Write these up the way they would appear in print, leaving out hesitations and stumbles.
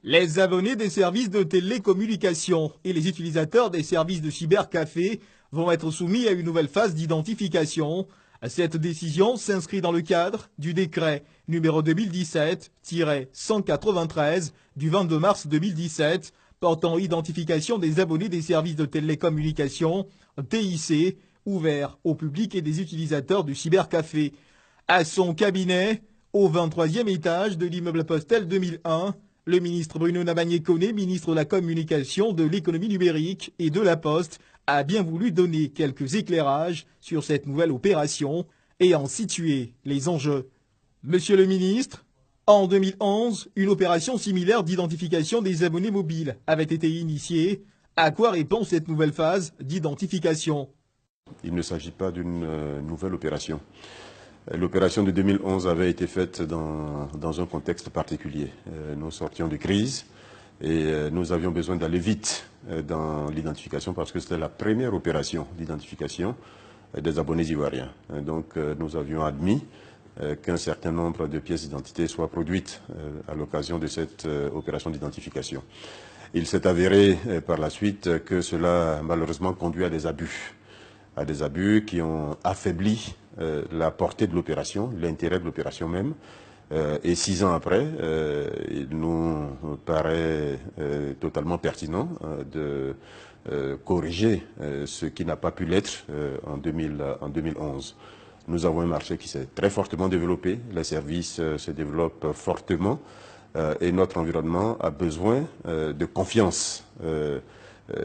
Les abonnés des services de télécommunication et les utilisateurs des services de cybercafé vont être soumis à une nouvelle phase d'identification. Cette décision s'inscrit dans le cadre du décret numéro 2017-193 du 22 mars 2017 portant identification des abonnés des services de télécommunication TIC ouvert au public et des utilisateurs du cybercafé. À son cabinet, au 23e étage de l'immeuble Postel 2001, le ministre Bruno Nabagné-Koné, ministre de la Communication, de l'Économie numérique et de la Poste, a bien voulu donner quelques éclairages sur cette nouvelle opération et en situer les enjeux. Monsieur le ministre, en 2011, une opération similaire d'identification des abonnés mobiles avait été initiée. À quoi répond cette nouvelle phase d'identification? Il ne s'agit pas d'une nouvelle opération. L'opération de 2011 avait été faite dans un contexte particulier. Nous sortions de crise et nous avions besoin d'aller vite dans l'identification parce que c'était la première opération d'identification des abonnés ivoiriens. Donc nous avions admis qu'un certain nombre de pièces d'identité soient produites à l'occasion de cette opération d'identification. Il s'est avéré par la suite que cela malheureusement conduit à des abus qui ont affaibli la portée de l'opération, l'intérêt de l'opération même. Et 6 ans après, il nous paraît totalement pertinent de corriger ce qui n'a pas pu l'être en 2011. Nous avons un marché qui s'est très fortement développé, les services se développent fortement et notre environnement a besoin de confiance.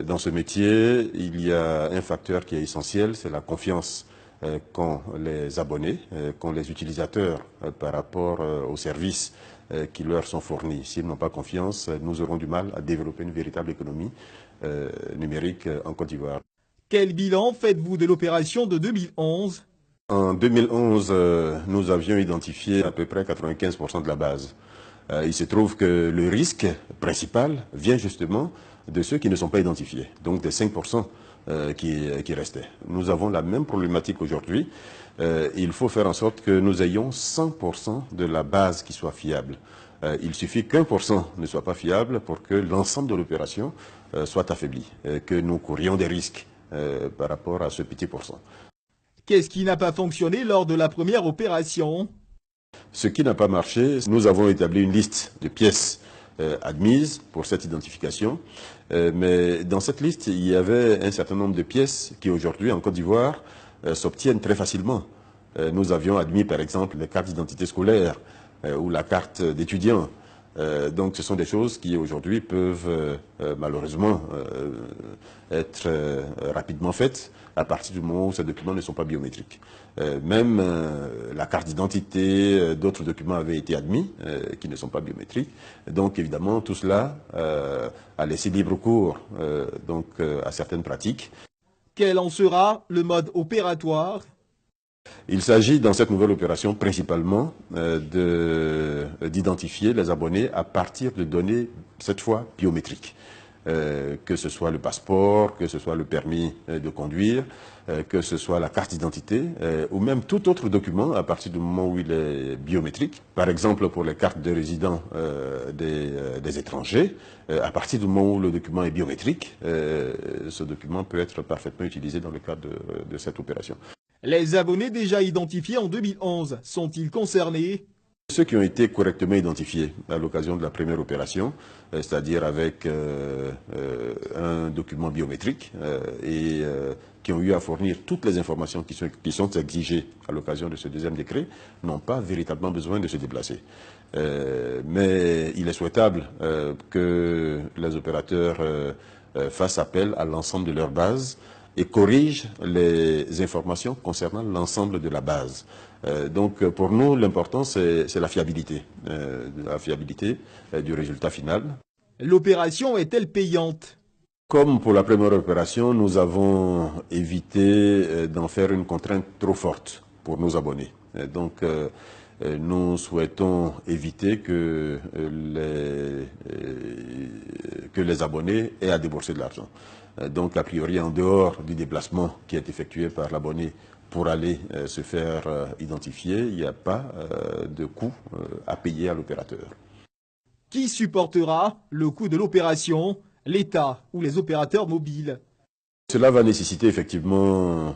Dans ce métier, il y a un facteur qui est essentiel, c'est la confiance qu'ont les abonnés, qu'ont les utilisateurs par rapport aux services qui leur sont fournis. S'ils n'ont pas confiance, nous aurons du mal à développer une véritable économie numérique en Côte d'Ivoire. Quel bilan faites-vous de l'opération de 2011? En 2011, nous avions identifié à peu près 95% de la base. Il se trouve que le risque principal vient justement de ceux qui ne sont pas identifiés, donc des 5% qui restaient. Nous avons la même problématique aujourd'hui. Il faut faire en sorte que nous ayons 100% de la base qui soit fiable. Il suffit qu'1% ne soit pas fiable pour que l'ensemble de l'opération soit affaibli, que nous courions des risques par rapport à ce petit pourcent. Qu'est-ce qui n'a pas fonctionné lors de la première opération? Ce qui n'a pas marché, nous avons établi une liste de pièces admises pour cette identification, mais dans cette liste, il y avait un certain nombre de pièces qui aujourd'hui, en Côte d'Ivoire, s'obtiennent très facilement. Nous avions admis, par exemple, les cartes d'identité scolaire ou la carte d'étudiant. Donc ce sont des choses qui aujourd'hui peuvent malheureusement être rapidement faites à partir du moment où ces documents ne sont pas biométriques. Même la carte d'identité, d'autres documents avaient été admis qui ne sont pas biométriques. Donc évidemment tout cela a laissé libre cours à certaines pratiques. Quel en sera le mode opératoire? Il s'agit dans cette nouvelle opération principalement d'identifier les abonnés à partir de données, cette fois, biométriques. Que ce soit le passeport, que ce soit le permis de conduire, que ce soit la carte d'identité, ou même tout autre document à partir du moment où il est biométrique. Par exemple, pour les cartes de résidents des étrangers, à partir du moment où le document est biométrique, ce document peut être parfaitement utilisé dans le cadre de cette opération. Les abonnés déjà identifiés en 2011 sont-ils concernés? Ceux qui ont été correctement identifiés à l'occasion de la première opération, c'est-à-dire avec un document biométrique et qui ont eu à fournir toutes les informations qui sont exigées à l'occasion de ce deuxième décret, n'ont pas véritablement besoin de se déplacer. Mais il est souhaitable que les opérateurs fassent appel à l'ensemble de leur base et corrigent les informations concernant l'ensemble de la base. Donc pour nous, l'important, c'est la fiabilité du résultat final. L'opération est-elle payante? Comme pour la première opération, nous avons évité d'en faire une contrainte trop forte pour nos abonnés. Donc nous souhaitons éviter que les abonnés aient à débourser de l'argent. Donc, a priori, en dehors du déplacement qui est effectué par l'abonné pour aller se faire identifier, il n'y a pas de coût à payer à l'opérateur. Qui supportera le coût de l'opération, l'État ou les opérateurs mobiles? Cela va nécessiter effectivement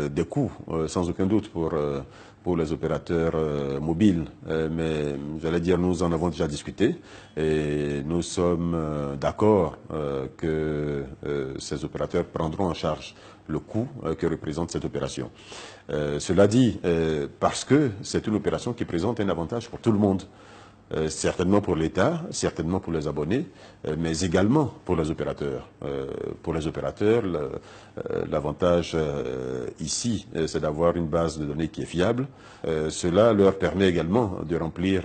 des coûts, sans aucun doute, pour les opérateurs mobiles. Mais j'allais dire, nous en avons déjà discuté et nous sommes d'accord que ces opérateurs prendront en charge le coût que représente cette opération. Cela dit, parce que c'est une opération qui présente un avantage pour tout le monde. Certainement pour l'État, certainement pour les abonnés, mais également pour les opérateurs. Pour les opérateurs, l'avantage ici, c'est d'avoir une base de données qui est fiable. Cela leur permet également de remplir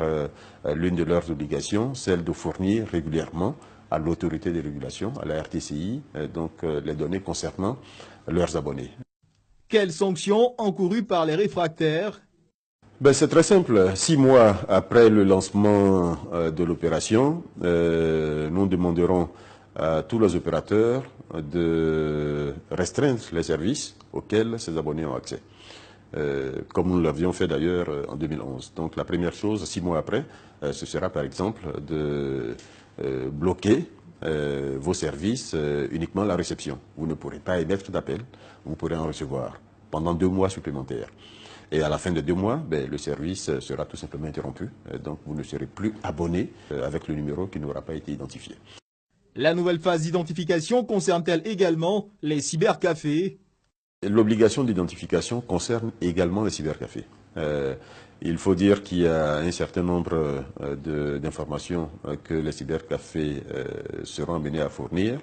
l'une de leurs obligations, celle de fournir régulièrement à l'autorité de régulation, à la RTCI, donc les données concernant leurs abonnés. Quelles sanctions encourues par les réfractaires? C'est très simple. 6 mois après le lancement de l'opération, nous demanderons à tous les opérateurs de restreindre les services auxquels ces abonnés ont accès, comme nous l'avions fait d'ailleurs en 2011. Donc la première chose, 6 mois après, ce sera par exemple de bloquer vos services uniquement la réception. Vous ne pourrez pas émettre d'appel, vous pourrez en recevoir pendant 2 mois supplémentaires. Et à la fin de 2 mois, le service sera tout simplement interrompu. Donc vous ne serez plus abonné avec le numéro qui n'aura pas été identifié. La nouvelle phase d'identification concerne-t-elle également les cybercafés? L'obligation d'identification concerne également les cybercafés. Il faut dire qu'il y a un certain nombre d'informations que les cybercafés seront amenés à fournir.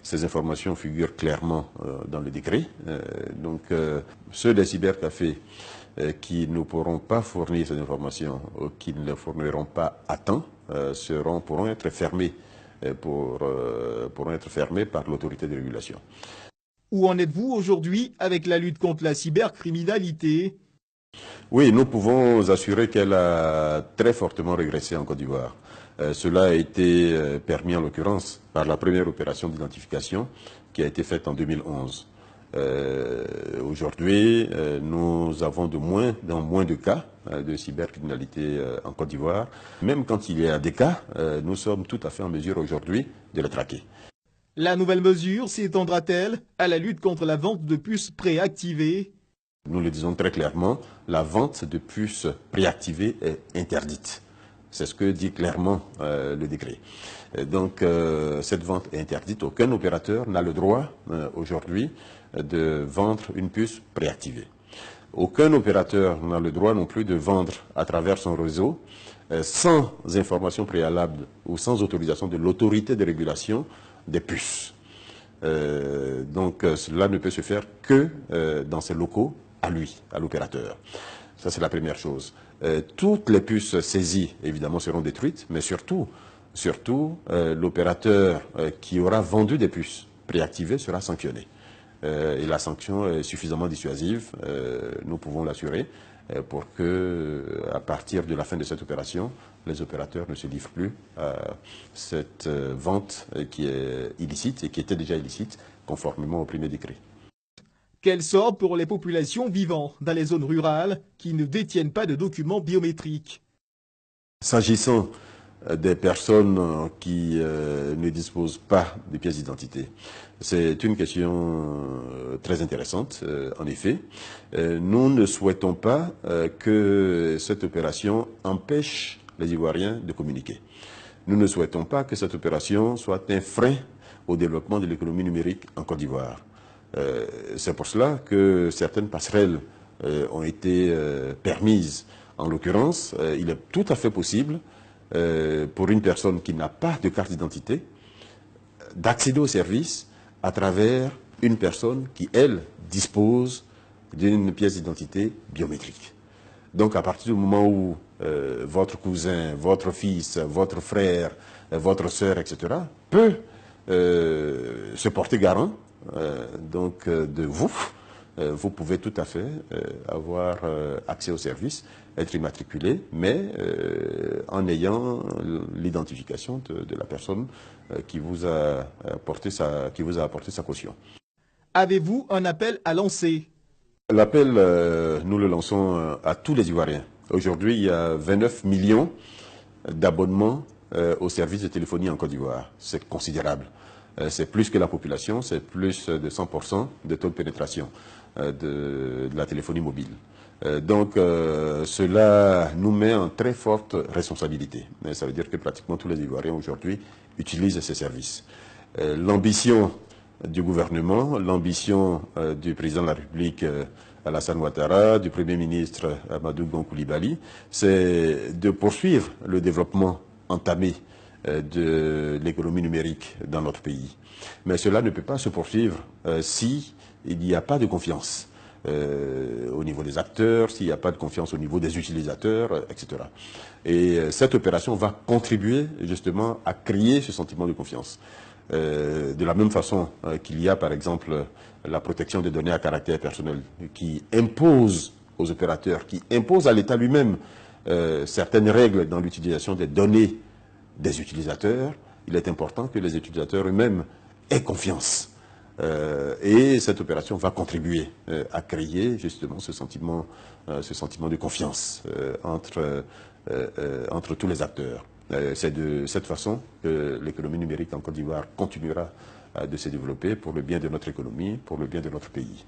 Ces informations figurent clairement dans le décret. Donc ceux des cybercafés qui ne pourront pas fournir ces informations ou qui ne les fourniront pas à temps pourront être fermés par l'autorité de régulation. Où en êtes-vous aujourd'hui avec la lutte contre la cybercriminalité? Oui, nous pouvons assurer qu'elle a très fortement régressé en Côte d'Ivoire. Cela a été permis en l'occurrence par la première opération d'identification qui a été faite en 2011. Aujourd'hui, nous avons dans moins de cas de cybercriminalité en Côte d'Ivoire. Même quand il y a des cas, nous sommes tout à fait en mesure aujourd'hui de les traquer. La nouvelle mesure s'étendra-t-elle à la lutte contre la vente de puces préactivées? Nous le disons très clairement, la vente de puces préactivées est interdite. C'est ce que dit clairement le décret. Donc cette vente est interdite. Aucun opérateur n'a le droit aujourd'hui de vendre une puce préactivée. Aucun opérateur n'a le droit non plus de vendre à travers son réseau sans information préalable ou sans autorisation de l'autorité de régulation des puces. Donc cela ne peut se faire que dans ses locaux à lui, à l'opérateur. Ça, c'est la première chose. Toutes les puces saisies, évidemment, seront détruites, mais surtout l'opérateur qui aura vendu des puces préactivées sera sanctionné. Et la sanction est suffisamment dissuasive, nous pouvons l'assurer, pour que, à partir de la fin de cette opération, les opérateurs ne se livrent plus à cette vente qui est illicite et qui était déjà illicite, conformément au premier décret. Quel sort pour les populations vivant dans les zones rurales qui ne détiennent pas de documents biométriques? S'agissant des personnes qui ne disposent pas de pièces d'identité, c'est une question très intéressante, en effet. Nous ne souhaitons pas que cette opération empêche les Ivoiriens de communiquer. Nous ne souhaitons pas que cette opération soit un frein au développement de l'économie numérique en Côte d'Ivoire. C'est pour cela que certaines passerelles ont été permises. En l'occurrence, il est tout à fait possible pour une personne qui n'a pas de carte d'identité d'accéder au service à travers une personne qui, elle, dispose d'une pièce d'identité biométrique. Donc à partir du moment où votre cousin, votre fils, votre frère, votre sœur, etc., peut se porter garant de vous, vous pouvez tout à fait avoir accès au service, être immatriculé, mais en ayant l'identification de la personne qui vous a apporté sa caution. Avez-vous un appel à lancer? L'appel, nous le lançons à tous les Ivoiriens. Aujourd'hui, il y a 29 millions d'abonnements au service de téléphonie en Côte d'Ivoire. C'est considérable. C'est plus que la population, c'est plus de 100% de taux de pénétration de la téléphonie mobile. Donc, cela nous met en très forte responsabilité. Ça veut dire que pratiquement tous les Ivoiriens aujourd'hui utilisent ces services. L'ambition du gouvernement, l'ambition du président de la République Alassane Ouattara, du Premier ministre Amadou Gon Coulibaly, c'est de poursuivre le développement entamé de l'économie numérique dans notre pays. Mais cela ne peut pas se poursuivre si il n'y a pas de confiance au niveau des acteurs, s'il n'y a pas de confiance au niveau des utilisateurs, etc. Et cette opération va contribuer justement à créer ce sentiment de confiance. De la même façon qu'il y a par exemple la protection des données à caractère personnel qui impose aux opérateurs, qui impose à l'État lui-même certaines règles dans l'utilisation des données des utilisateurs, il est important que les utilisateurs eux-mêmes aient confiance. Et cette opération va contribuer à créer justement ce sentiment de confiance entre tous les acteurs. C'est de cette façon que l'économie numérique en Côte d'Ivoire continuera de se développer pour le bien de notre économie, pour le bien de notre pays.